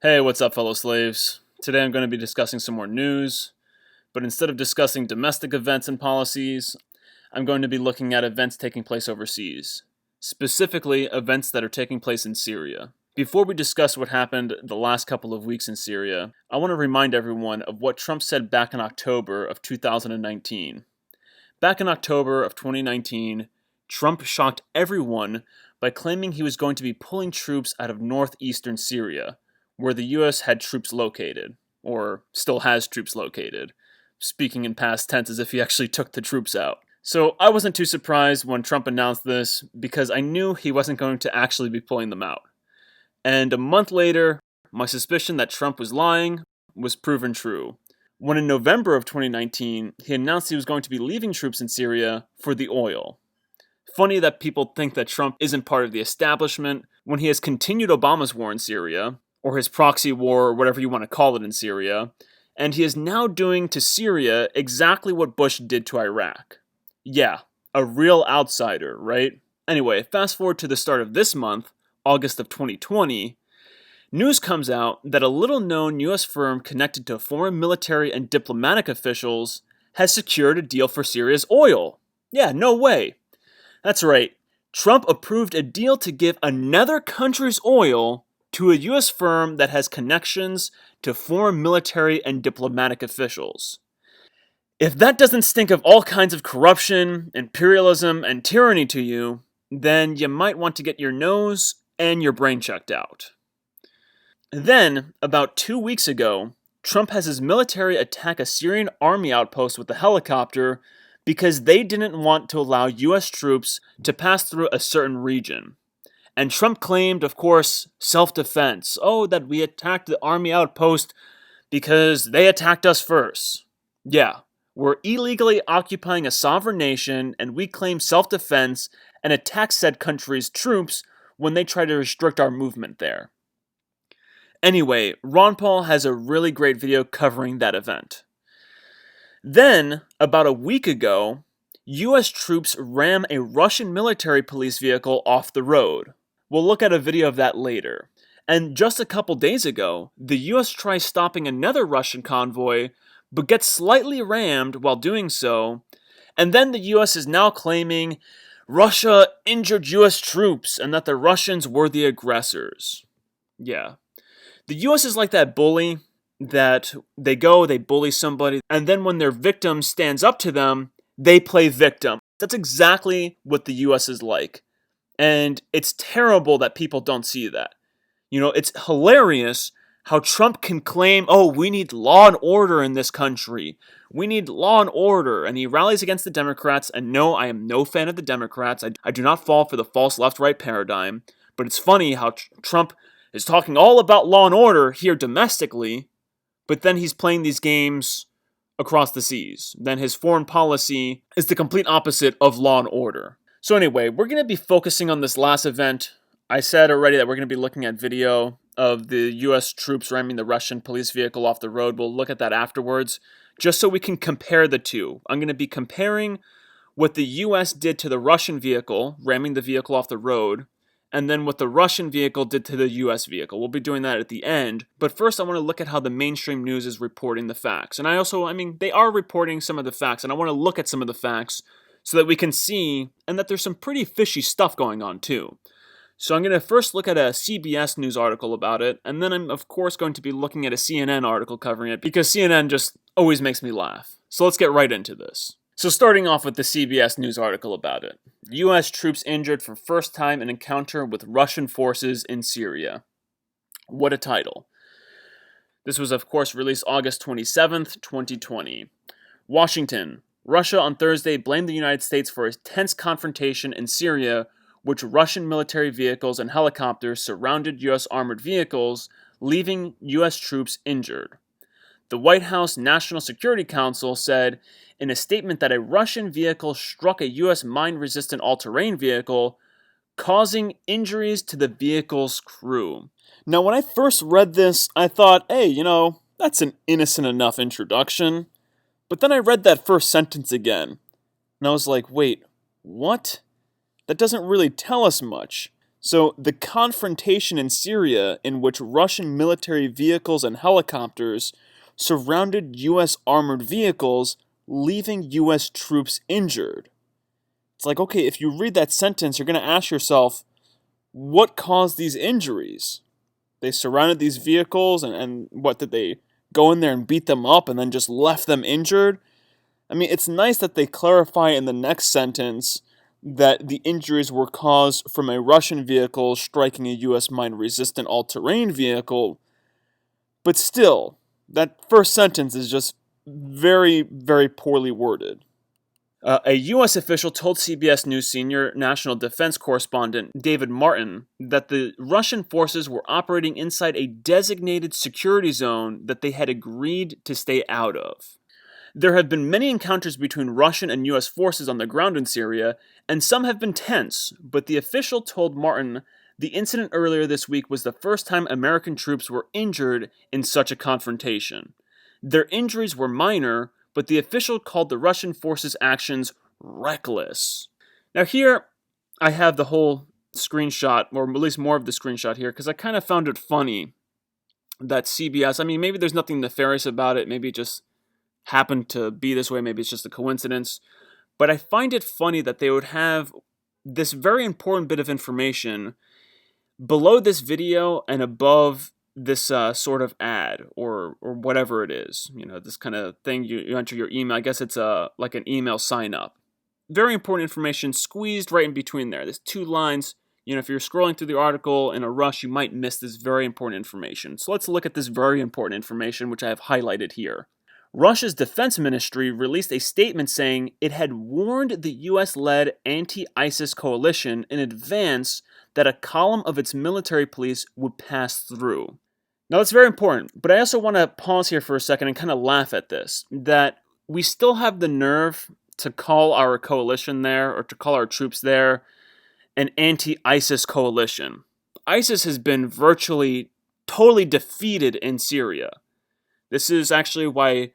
Hey, what's up, fellow slaves? Today I'm going to be discussing some more news, but instead of discussing domestic events and policies, I'm going to be looking at events taking place overseas, specifically events that are taking place in Syria. Before we discuss what happened the last couple of weeks in Syria, I want to remind everyone of what Trump said back in October of 2019. Back in October of 2019, Trump shocked everyone by claiming he was going to be pulling troops out of northeastern Syria, where the US had troops located, or still has troops located, speaking in past tense as if he actually took the troops out. So I wasn't too surprised when Trump announced this because I knew he wasn't going to actually be pulling them out. And a month later, my suspicion that Trump was lying was proven true. When in November of 2019, he announced he was going to be leaving troops in Syria for the oil. Funny that people think that Trump isn't part of the establishment when he has continued Obama's war in Syria, or his proxy war, or whatever you want to call it in Syria, and he is now doing to Syria exactly what Bush did to Iraq. Yeah, a real outsider, right? Anyway, fast forward to the start of this month, August of 2020, news comes out that a little-known US firm connected to foreign military and diplomatic officials has secured a deal for Syria's oil. Yeah, no way. That's right, Trump approved a deal to give another country's oil to a US firm that has connections to foreign military and diplomatic officials. If that doesn't stink of all kinds of corruption, imperialism, and tyranny to you, then you might want to get your nose and your brain checked out. Then, about 2 weeks ago, Trump has his military attack a Syrian army outpost with a helicopter because they didn't want to allow US troops to pass through a certain region. And Trump claimed, of course, self-defense. Oh, that we attacked the army outpost because they attacked us first. Yeah, we're illegally occupying a sovereign nation, and we claim self-defense and attack said country's troops when they try to restrict our movement there. Anyway, Ron Paul has a really great video covering that event. Then, about a week ago, US troops ram a Russian military police vehicle off the road. We'll look at a video of that later. And just a couple days ago, the US tries stopping another Russian convoy, but gets slightly rammed while doing so, and then the US is now claiming Russia injured US troops and that the Russians were the aggressors. Yeah. The US is like that bully that they bully somebody, and then when their victim stands up to them, they play victim. That's exactly what the US is like. And it's terrible that people don't see that. You know, it's hilarious how Trump can claim, oh, we need law and order in this country. We need law and order. And he rallies against the Democrats. And no, I am no fan of the Democrats. I do not fall for the false left-right paradigm. But it's funny how Trump is talking all about law and order here domestically, but then he's playing these games across the seas. Then his foreign policy is the complete opposite of law and order. So anyway, we're going to be focusing on this last event. I said already that we're going to be looking at video of the US troops ramming the Russian police vehicle off the road. We'll look at that afterwards, just so we can compare the two. I'm going to be comparing what the US did to the Russian vehicle, ramming the vehicle off the road, and then what the Russian vehicle did to the US vehicle. We'll be doing that at the end. But first, I want to look at how the mainstream news is reporting the facts. And they are reporting some of the facts, and I want to look at some of the facts so that we can see, and that there's some pretty fishy stuff going on too. So I'm going to first look at a CBS News article about it, and then I'm of course going to be looking at a CNN article covering it, because CNN just always makes me laugh. So let's get right into this. So starting off with the CBS News article about it. US troops injured for first time in encounter with Russian forces in Syria. What a title. This was of course released August 27th, 2020. Washington. Russia on Thursday blamed the United States for a tense confrontation in Syria, which Russian military vehicles and helicopters surrounded US armored vehicles, leaving US troops injured. The White House National Security Council said in a statement that a Russian vehicle struck a US mine-resistant all-terrain vehicle, causing injuries to the vehicle's crew. Now, when I first read this, I thought, hey, that's an innocent enough introduction. But then I read that first sentence again, and I was like, wait, what? That doesn't really tell us much. So, the confrontation in Syria, in which Russian military vehicles and helicopters surrounded U.S. armored vehicles, leaving U.S. troops injured. It's like, okay, if you read that sentence, you're going to ask yourself, what caused these injuries? They surrounded these vehicles, and what, did they go in there and beat them up and then just left them injured? I mean, it's nice that they clarify in the next sentence that the injuries were caused from a Russian vehicle striking a U.S. mine-resistant all-terrain vehicle, but still, that first sentence is just very, very poorly worded. A U.S. official told CBS News senior national defense correspondent David Martin that the Russian forces were operating inside a designated security zone that they had agreed to stay out of. There have been many encounters between Russian and U.S. forces on the ground in Syria, and some have been tense, but the official told Martin the incident earlier this week was the first time American troops were injured in such a confrontation. Their injuries were minor, but the official called the Russian forces' actions reckless. Now here, I have the whole screenshot, or at least more of the screenshot here, because I kind of found it funny that CBS, I mean, maybe there's nothing nefarious about it, maybe it just happened to be this way, maybe it's just a coincidence, but I find it funny that they would have this very important bit of information below this video and above this sort of ad or whatever it is, this kind of thing. You enter your email. I guess it's like an email sign up. Very important information squeezed right in between there. There's 2 lines. If you're scrolling through the article in a rush, you might miss this very important information. So let's look at this very important information, which I have highlighted here. Russia's defense ministry released a statement saying it had warned the US-led anti-ISIS coalition in advance that a column of its military police would pass through. Now that's very important, but I also want to pause here for a second and kind of laugh at this, that we still have the nerve to call our coalition there, or to call our troops there, an anti-ISIS coalition. ISIS has been virtually totally defeated in Syria. This is actually why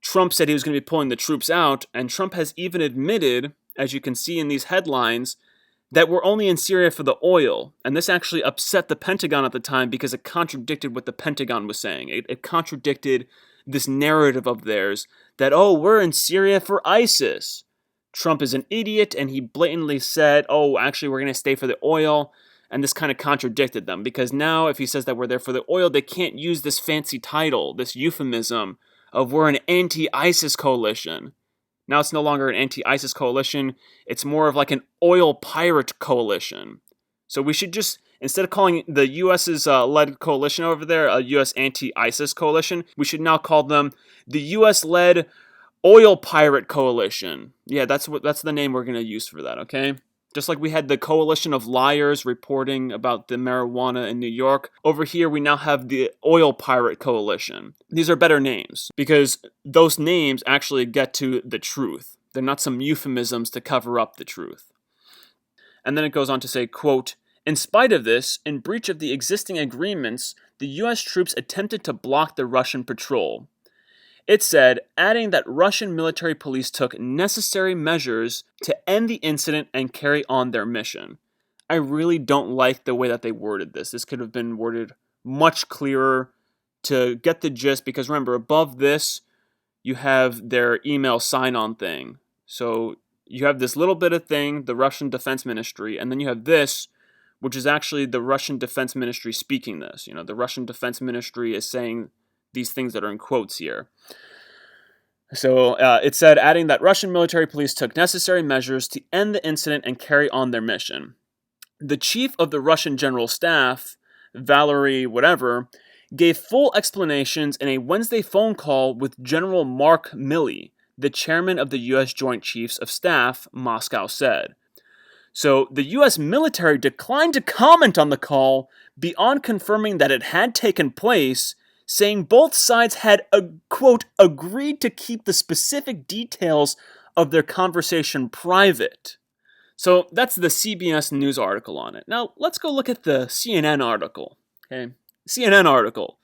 Trump said he was going to be pulling the troops out, and Trump has even admitted, as you can see in these headlines, that we're only in Syria for the oil. And this actually upset the Pentagon at the time because it contradicted what the Pentagon was saying. It contradicted this narrative of theirs that, oh, we're in Syria for ISIS. Trump is an idiot, and he blatantly said, oh, actually, we're going to stay for the oil. And this kind of contradicted them, because now if he says that we're there for the oil, they can't use this fancy title, this euphemism of we're an anti-ISIS coalition. Now it's no longer an anti-ISIS coalition, it's more of like an oil pirate coalition. So we should just, instead of calling the U.S.'s led coalition over there a U.S. anti-ISIS coalition, we should now call them the U.S.-led oil pirate coalition. Yeah, that's the name we're going to use for that, okay? Just like we had the coalition of liars reporting about the marijuana in New York, over here we now have the oil pirate coalition. These are better names because those names actually get to the truth. They're not some euphemisms to cover up the truth. And then it goes on to say, quote, in spite of this, in breach of the existing agreements, the U.S. troops attempted to block the Russian patrol. It said, adding that Russian military police took necessary measures to end the incident and carry on their mission. I really don't like the way that they worded this. This could have been worded much clearer to get the gist, because remember, above this, you have their email sign-on thing. So you have this little bit of thing, the Russian Defense Ministry, and then you have this, which is actually the Russian Defense Ministry speaking this. The Russian Defense Ministry is saying these things that are in quotes here. So it said, adding that Russian military police took necessary measures to end the incident and carry on their mission. The chief of the Russian General Staff, Valery whatever, gave full explanations in a Wednesday phone call with General Mark Milley, the chairman of the U.S. Joint Chiefs of Staff, Moscow said. So the U.S. military declined to comment on the call beyond confirming that it had taken place, saying both sides had, quote, agreed to keep the specific details of their conversation private. So that's the CBS News article on it. Now, let's go look at the CNN article. Okay, CNN article.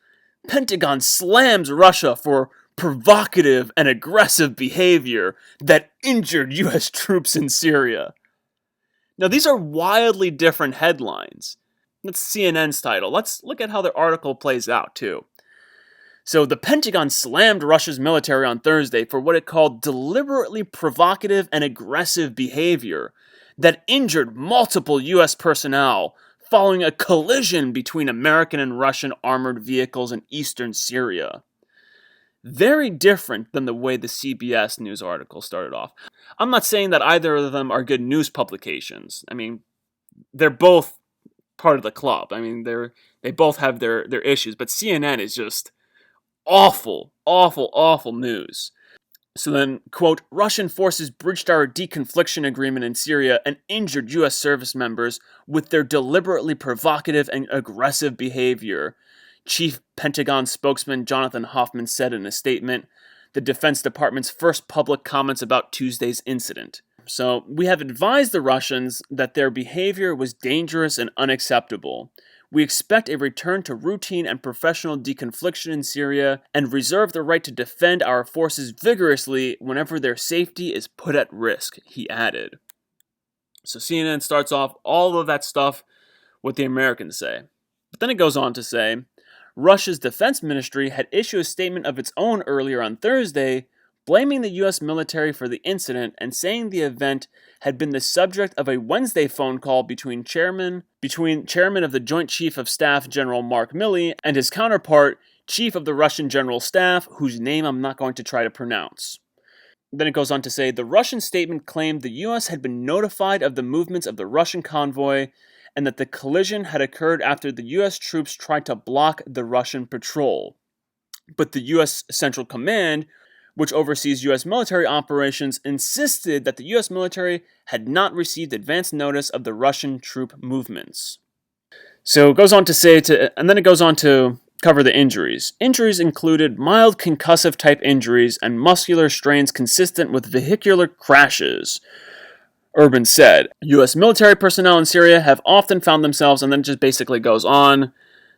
Pentagon slams Russia for provocative and aggressive behavior that injured U.S. troops in Syria. Now, these are wildly different headlines. That's CNN's title. Let's look at how the article plays out, too. So, the Pentagon slammed Russia's military on Thursday for what it called deliberately provocative and aggressive behavior that injured multiple U.S. personnel following a collision between American and Russian armored vehicles in eastern Syria. Very different than the way the CBS news article started off. I'm not saying that either of them are good news publications. I mean, they're both part of the club. I mean, they both have their issues, but CNN is just awful, awful, awful news. So then, quote, Russian forces breached our deconfliction agreement in Syria and injured U.S. service members with their deliberately provocative and aggressive behavior, Chief Pentagon spokesman Jonathan Hoffman said in a statement, the Defense Department's first public comments about Tuesday's incident. So, we have advised the Russians that their behavior was dangerous and unacceptable. We expect a return to routine and professional deconfliction in Syria and reserve the right to defend our forces vigorously whenever their safety is put at risk, he added. So CNN starts off all of that stuff what the Americans say. But then it goes on to say, Russia's defense ministry had issued a statement of its own earlier on Thursday, blaming the U.S. military for the incident and saying the event had been the subject of a Wednesday phone call between chairman of the Joint Chief of Staff General Mark Milley and his counterpart, Chief of the Russian General Staff, whose name I'm not going to try to pronounce. Then it goes on to say, the Russian statement claimed the U.S. had been notified of the movements of the Russian convoy and that the collision had occurred after the U.S. troops tried to block the Russian patrol. But the U.S. Central Command, which oversees U.S. military operations, insisted that the U.S. military had not received advance notice of the Russian troop movements. So it goes on to say, and then it goes on to cover the injuries. Injuries included mild concussive type injuries and muscular strains consistent with vehicular crashes, Urban said. U.S. military personnel in Syria have often found themselves, and then it just basically goes on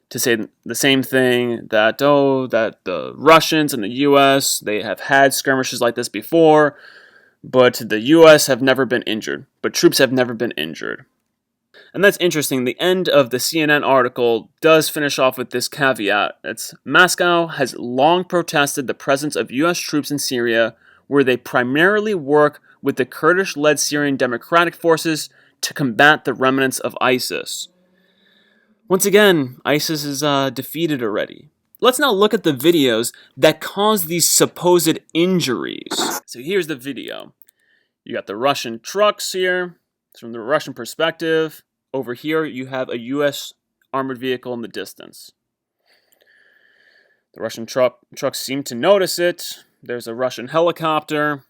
to say the same thing, that the Russians and the U.S., they have had skirmishes like this before, but the U.S. have never been injured. But troops have never been injured. And that's interesting. The end of the CNN article does finish off with this caveat. It's Moscow has long protested the presence of U.S. troops in Syria, where they primarily work with the Kurdish-led Syrian Democratic Forces to combat the remnants of ISIS. Once again, ISIS is defeated already. Let's now look at the videos that cause these supposed injuries. So here's the video. You got the Russian trucks here. It's from the Russian perspective. Over here, you have a U.S. armored vehicle in the distance. The Russian trucks seem to notice it. There's a Russian helicopter.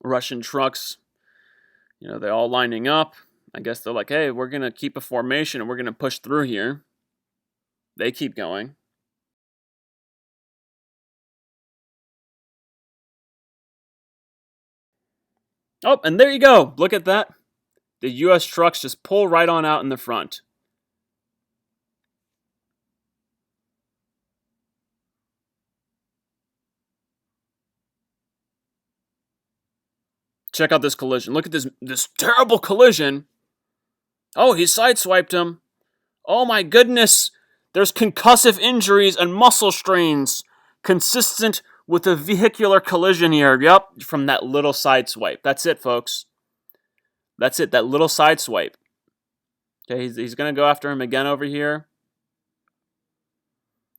Russian trucks, they're all lining up. I guess they're like, hey, we're going to keep a formation and we're going to push through here. They keep going. Oh, and there you go. Look at that. The U.S. trucks just pull right on out in the front. Check out this collision. Look at this terrible collision. Oh, he sideswiped him. Oh my goodness. There's concussive injuries and muscle strains consistent with a vehicular collision here. Yep, from that little sideswipe. That's it, folks. That's it, that little sideswipe. Okay, he's going to go after him again over here.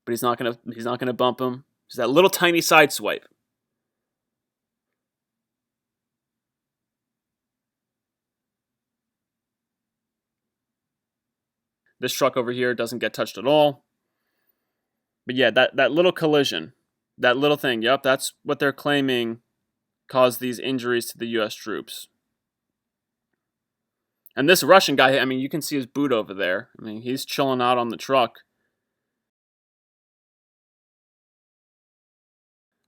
But he's not going to bump him. Just that little tiny sideswipe. This truck over here doesn't get touched at all. But yeah, that little collision, that little thing, yep, that's what they're claiming caused these injuries to the U.S. troops. And this Russian guy, I mean, you can see his boot over there. I mean, he's chilling out on the truck.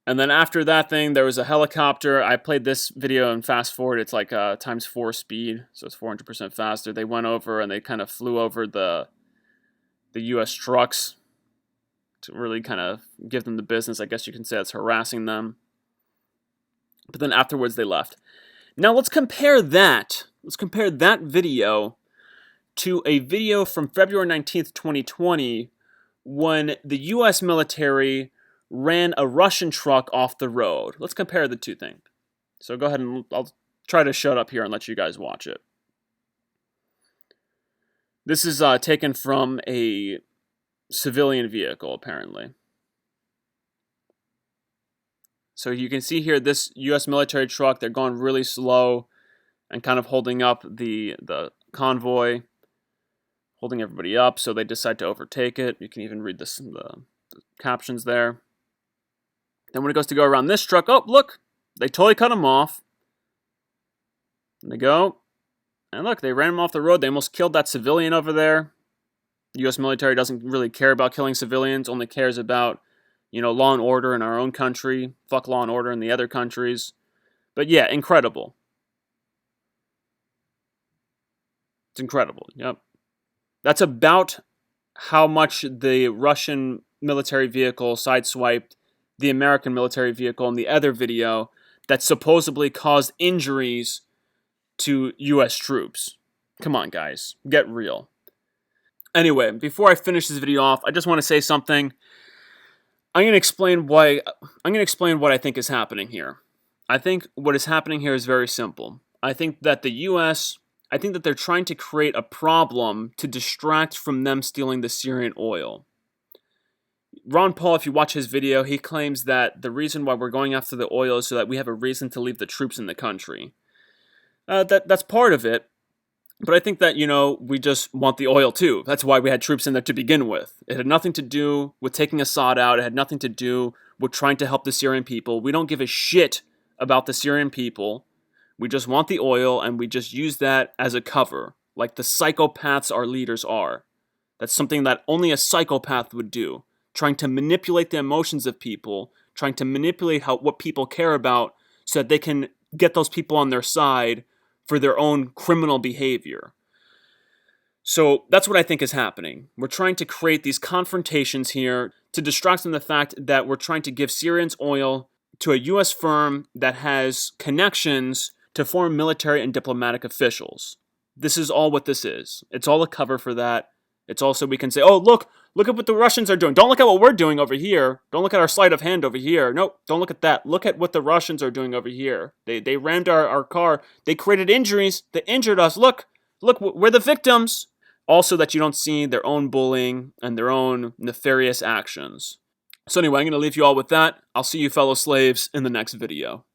And then after that thing, there was a helicopter. I played this video in fast forward. It's like times 4 speed, so it's 400% faster. They went over and they kind of flew over the U.S. trucks to really kind of give them the business. I guess you can say it's harassing them. But then afterwards, they left. Now let's compare that Let's compare that video to a video from February 19th, 2020, when the US military ran a Russian truck off the road. Let's compare the two things. So go ahead and I'll try to shut up here and let you guys watch it. This is taken from a civilian vehicle, apparently. So you can see here this US military truck, they're going really slow and kind of holding up the convoy, holding everybody up, so they decide to overtake it. You can even read the captions there. Then when it goes to go around this truck, oh, look, they totally cut him off. And they go, and look, they ran him off the road. They almost killed that civilian over there. The U.S. military doesn't really care about killing civilians, only cares about, law and order in our own country. Fuck law and order in the other countries. But yeah, incredible. It's incredible, yep. That's about how much the Russian military vehicle sideswiped the American military vehicle in the other video that supposedly caused injuries to U.S. troops. Come on, guys. Get real. Anyway, before I finish this video off, I just want to say something. I'm going to explain what I think is happening here. I think what is happening here is very simple. I think that they're trying to create a problem to distract from them stealing the Syrian oil. Ron Paul, if you watch his video, he claims that the reason why we're going after the oil is so that we have a reason to leave the troops in the country. That's part of it, but I think that, we just want the oil too. That's why we had troops in there to begin with. It had nothing to do with taking Assad out. It had nothing to do with trying to help the Syrian people. We don't give a shit about the Syrian people. We just want the oil, and we just use that as a cover, like the psychopaths our leaders are. That's something that only a psychopath would do, trying to manipulate the emotions of people, trying to manipulate what people care about so that they can get those people on their side for their own criminal behavior. So that's what I think is happening. We're trying to create these confrontations here to distract from the fact that we're trying to give Syrians oil to a U.S. firm that has connections to foreign military and diplomatic officials. This is all what this is. It's all a cover for that. It's also, we can say, oh, look at what the Russians are doing. Don't look at what we're doing over here. Don't look at our sleight of hand over here. Nope, don't look at that. Look at what the Russians are doing over here. They rammed our car. They created injuries. They injured us. Look, we're the victims. Also that you don't see their own bullying and their own nefarious actions. So anyway, I'm going to leave you all with that. I'll see you fellow slaves in the next video.